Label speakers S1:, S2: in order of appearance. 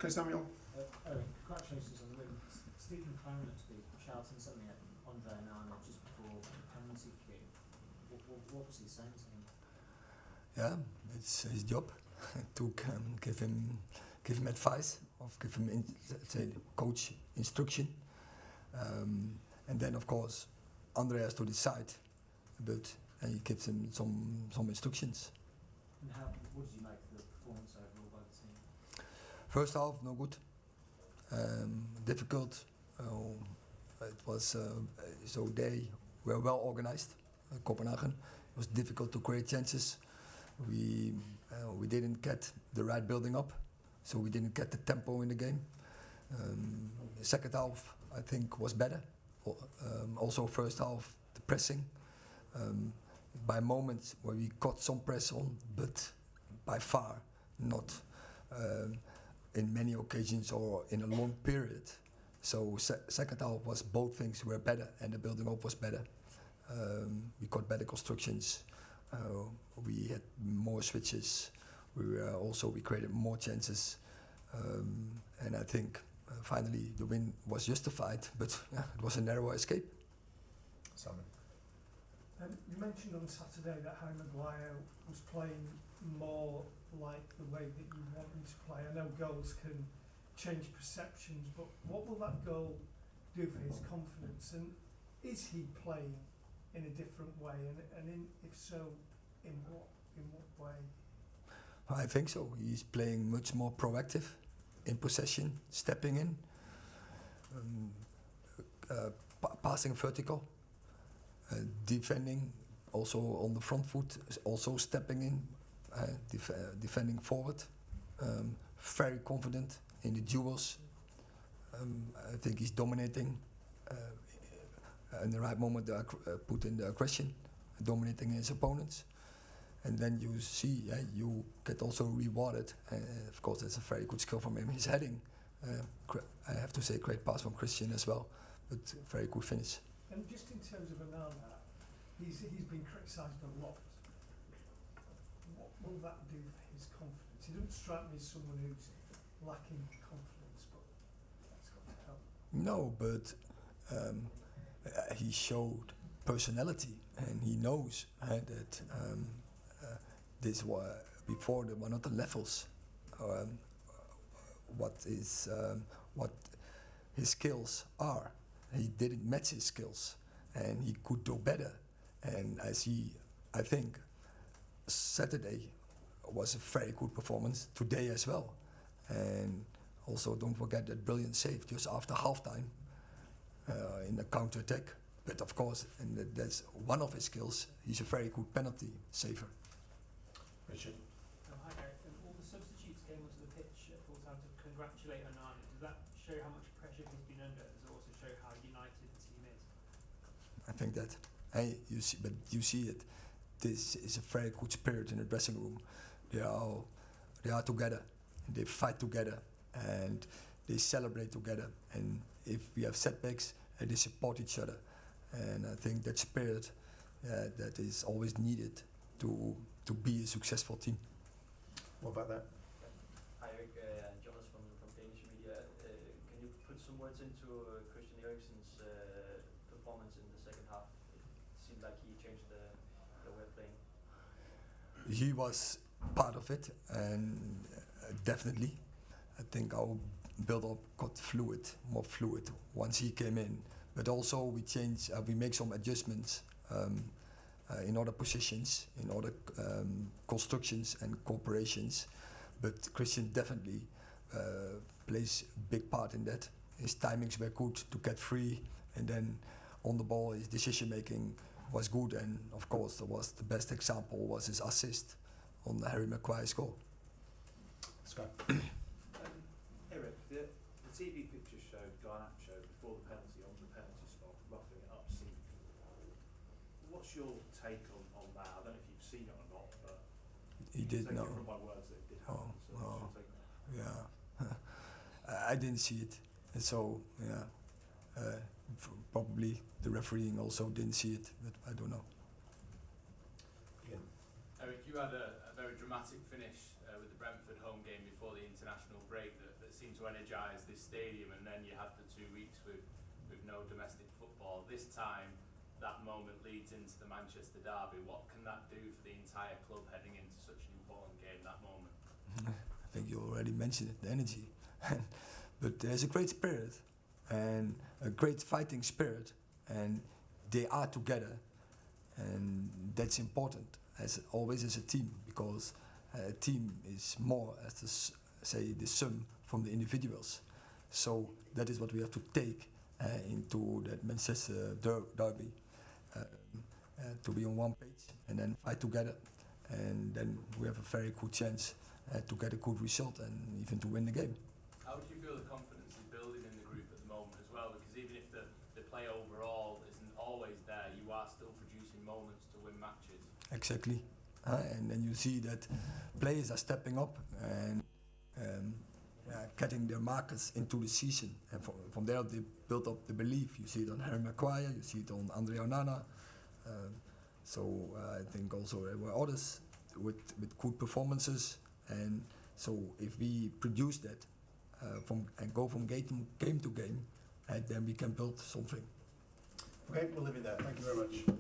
S1: Okay, Samuel.
S2: Erik, congratulations on the win. Stephen Clarence was shouting something at Andre Onana just before the penalty kick. What was he saying to him?
S3: Yeah, it's his job to give him advice, or give him coach instruction, and then of course Andre has to decide, but he gives him some instructions.
S2: And what did you make of the performance overall by the team?
S3: First half, no good. Difficult. It was so they were well organized. Copenhagen. It was difficult to create chances. We didn't get the right building up, so we didn't get the tempo in the game. The second half, I think, was better. Also, first half, the pressing. By moments where we got some press on, but by far not in many occasions or in a long period. So second half was both things were better, and the building up was better. We got better constructions. We had more switches. We created more chances, and I think finally the win was justified. But it was a narrow escape.
S1: Simon.
S4: You mentioned on Saturday that Harry Maguire was playing more like the way that you want him to play. I know goals can change perceptions, but what will that goal do for his confidence? And is he playing in a different way? And if so, in what way?
S3: I think so. He's playing much more proactive, in possession, stepping in, passing vertical. Defending also on the front foot, also stepping in, defending forward, very confident in the duels. I think he's dominating in the right moment, put in the aggression, dominating his opponents. And then you see, you get also rewarded. Of course, that's a very good skill from him. He's heading, I have to say, great pass from Christian as well, but very good finish.
S4: And just in terms of Onana, he's been criticised a lot. What will that do for his confidence? He doesn't strike me as someone who's lacking confidence, but that's got to help.
S3: No, but he showed personality, and he knows that this was before the one of the levels. What his skills are. He didn't match his skills, and he could do better. And I think Saturday was a very good performance. Today as well, and also don't forget that brilliant save just after halftime in the counter attack. But of course, and that's one of his skills. He's a very good penalty saver.
S1: Richard.
S2: Hi Erik. All the substitutes came onto the pitch at full time to congratulate Onana. Does that show how much pressure he's been under? Does it also show how united the team is?
S3: I think that. You see it. This is a very good spirit in the dressing room. They are together, and they fight together, and they celebrate together. And if we have setbacks, they support each other. And I think that spirit that is always needed to be a successful team.
S1: What about that?
S5: Hi Erik, Jonas from Danish media. Can you put some words into Christian Eriksen's performance in the second half? It seemed like he changed the way of playing.
S3: He was part of it, and definitely. I think our build-up got more fluid once he came in. But also we make some adjustments in other positions, in other constructions and corporations. But Christian definitely plays a big part in that. His timings were good to get free, and then on the ball his decision making was good. And of course, the best example was his assist on the Harry Maguire's goal.
S1: Scott.
S6: Erik, the TV picture showed Garnacho before the penalty on the penalty spot, roughing it up seemingly. What's your take on that? I don't know if you've seen it or not, but
S3: He did know.
S6: From my words that it did happen. So what's your take on that?
S3: Yeah, I didn't see it, so yeah, probably the refereeing also didn't see it, but I don't know.
S1: Ian.
S7: Erik, you had a very dramatic finish with the Brentford home game before the international break that seemed to energise this stadium, and then you had the 2 weeks with no domestic football. This time, that moment leads into the Manchester derby. What can that do for the entire club heading into such an important game, that moment?
S3: I think you already mentioned it, the energy. But there's a great spirit and a great fighting spirit, and they are together, and that's important as always as a team, because a team is more as the sum from the individuals. So that is what we have to take into that Manchester derby, to be on one page and then fight together, and then we have a very good chance to get a good result and even to win the game.
S7: How do you feel the confidence is building in the group at the moment as well? Because even if the play overall isn't always there, you are still producing moments to win matches.
S3: Exactly. And then you see that players are stepping up and getting their markers into the season. And from there they build up the belief. You see it on Harry Maguire, you see it on Andre Onana. So I think also there were others with good performances. And so if we produce that and go from game to game, then we can build something.
S1: Okay, we'll leave it there. Thank you very much.